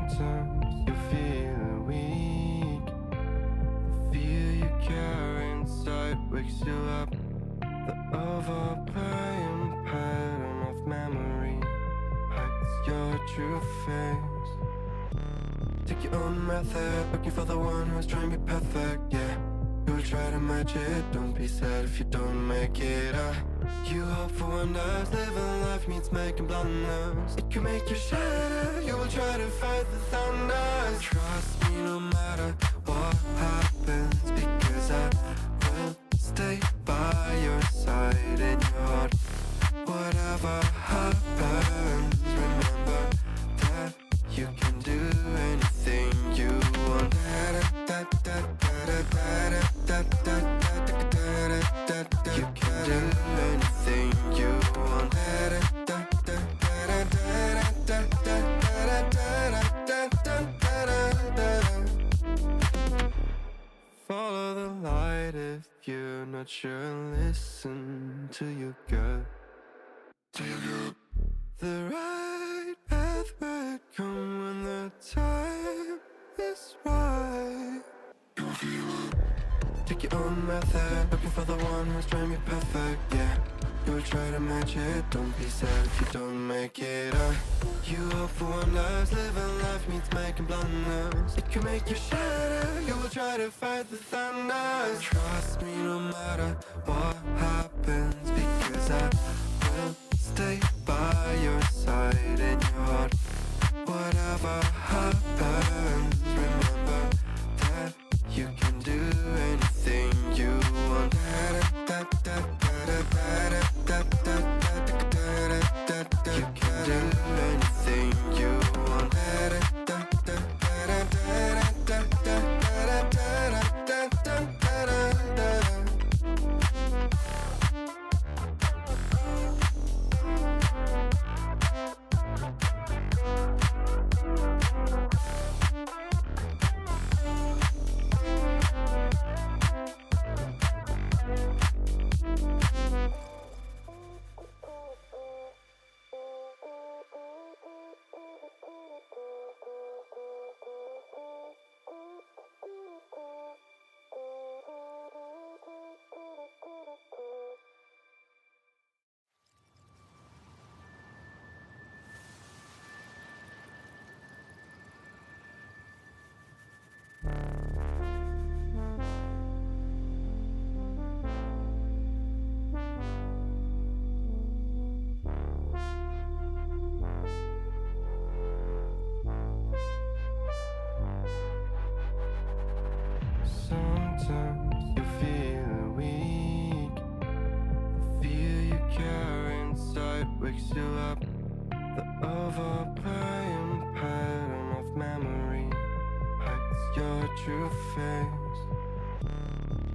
Sometimes you feel weak. The fear you carry inside wakes you up. The overplaying pattern of memory hides your true face. Take your own method, looking for the one who's trying to be perfect, yeah. You will try to match it, don't be sad if you don't make it. You hope for wonders, living life means making blunders. It can make you shatter, you will try to fight the thunder. Trust me no matter what happens, because I will stay by your side in your heart. Whatever happens, remember that you can do anything you want. You can do anything you want. Follow the light if you're not sure. Listen to your gut. The right path might come when the time is right. Take your own method, looking for the one who's trying to be perfect, yeah. You will try to match it, don't be sad if you don't make it. You hope for wonders, living life means making blunders. It can make you shatter, you will try to fight the thunder. Trust me no matter what happens, because I will stay by your side in your heart. Whatever happens, remember that you can do anything you want. You can do anything you want. Sometimes you feel weak. The fear you carry inside wakes you up. The overplaying pattern of memory hides your true face.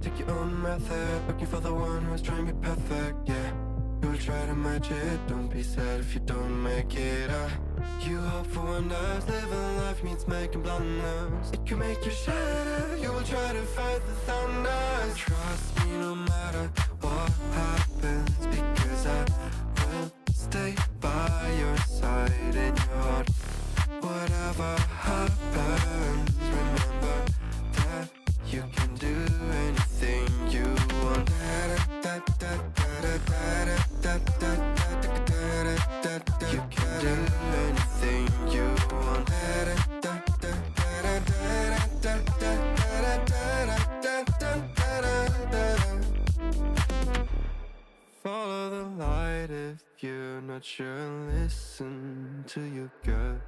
Take your own method, looking for the one who's trying to be perfect, yeah. You will try to match it, don't be sad if you don't make it. You hope for wonders, living life means making blunders. It can make you shatter, you will try to fight the thunder. Trust me no matter what happens, because I will stay by your side in your heart. Whatever happens, remember that you can do anything you want. You can do anything you want. Follow the light if you're not sure. Listen to your gut.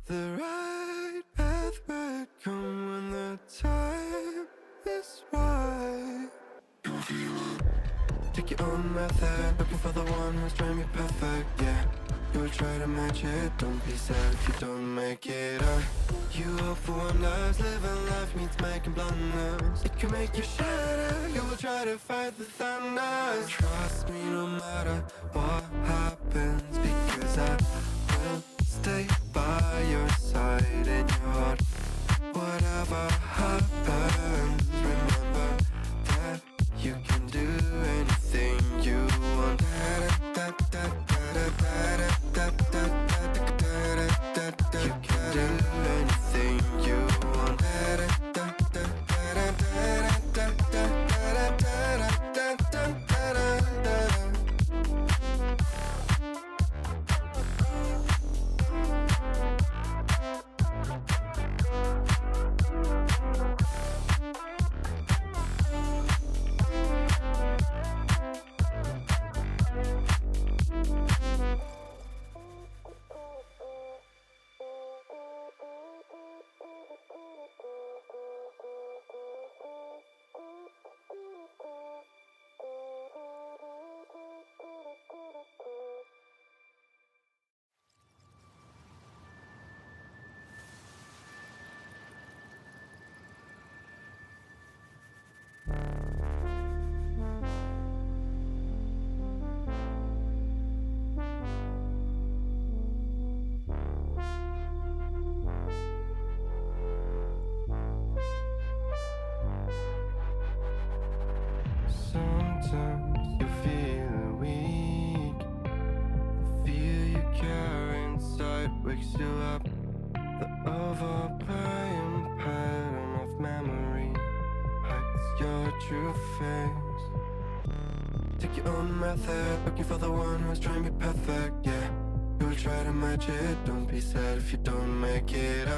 The right path might come when the time is right. Take your own method, looking for the one who's trying to be perfect, yeah. You will try to match it, don't be sad if you don't make it. You hope for wonders, living life means making blunders. It can make you shatter, you will try to fight the thunder. Trust me no matter what happens, because I will stay by your side in your heart. Whatever happens, remember that you can do anything you want. Sometimes you feel weak. The fear you carry inside wakes you up. The overplaying pattern of memory hides your true face. Take your own method, looking for the one who's trying to be perfect, yeah. You'll try to match it, don't be sad if you don't make it.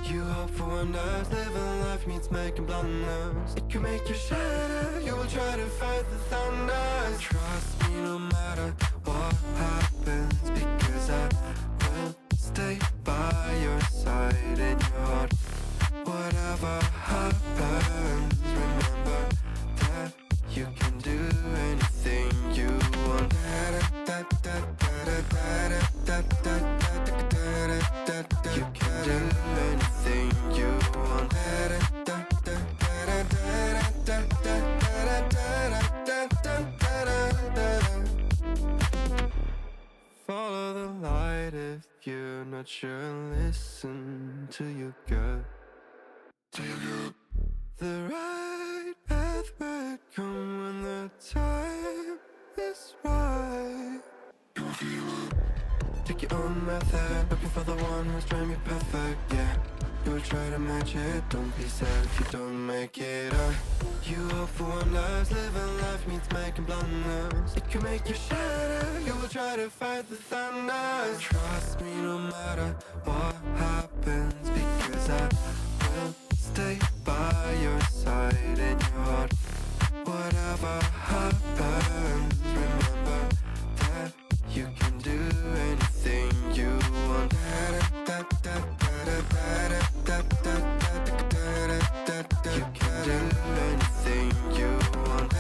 You hope for wonders, living life means making blunders. It can make you shatter, you will try to fight the thunders. Trust me no matter what happens, because I will stay by your side in your heart. Whatever happens, remember that you can do anything you want. You can do anything you want. Follow the light if you're not sure. Listen to your gut. The right path will come when the time is right. Take your own method, looking for the one who's trying to be perfect, yeah. You'll try to match it, don't be sad if you don't make it. You hope for wonders, living life means making blunders. It can make you shatter, you will try to fight the thunders. Trust me no matter what happens, because I will stay by your side in your heart. Whatever happens, remember that you can do anything you want. You can do anything you want.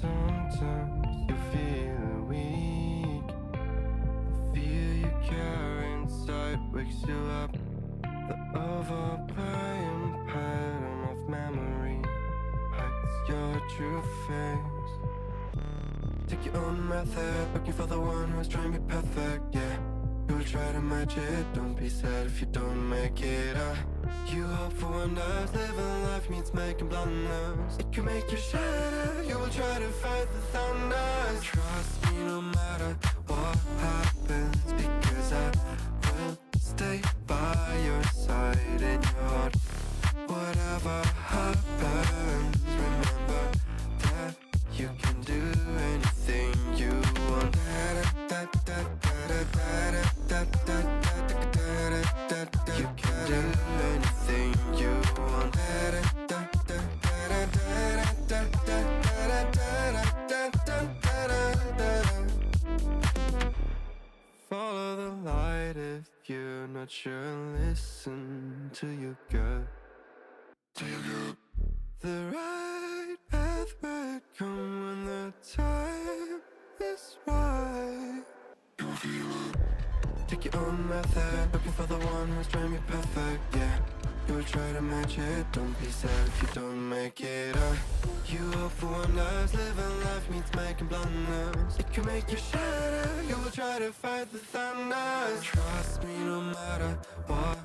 Sometimes you feel weak. The fear you carry inside wakes you up. The overplaying pattern of memory hides your true face. Take your own method, looking for the one who's trying to be perfect, yeah. You'll try to match it, don't be sad if you don't make it. You hope for wonders, living life means making blunders. It can make you shatter, you will try to fight the thunders. Trust me no matter what happens, because I will stay by your side in your heart. Whatever happens, remember that you can do anything you want. You can do anything you want. Follow the light if you're not sure. Listen to your gut. The right path will come when the time is right. Take your own method, looking for the one who's trying to be perfect, yeah. You'll try to match it, don't be sad if you don't make it. You hope for wonders, living life means making blunders. It can make you shatter, you will try to fight the thunders. Trust me no matter what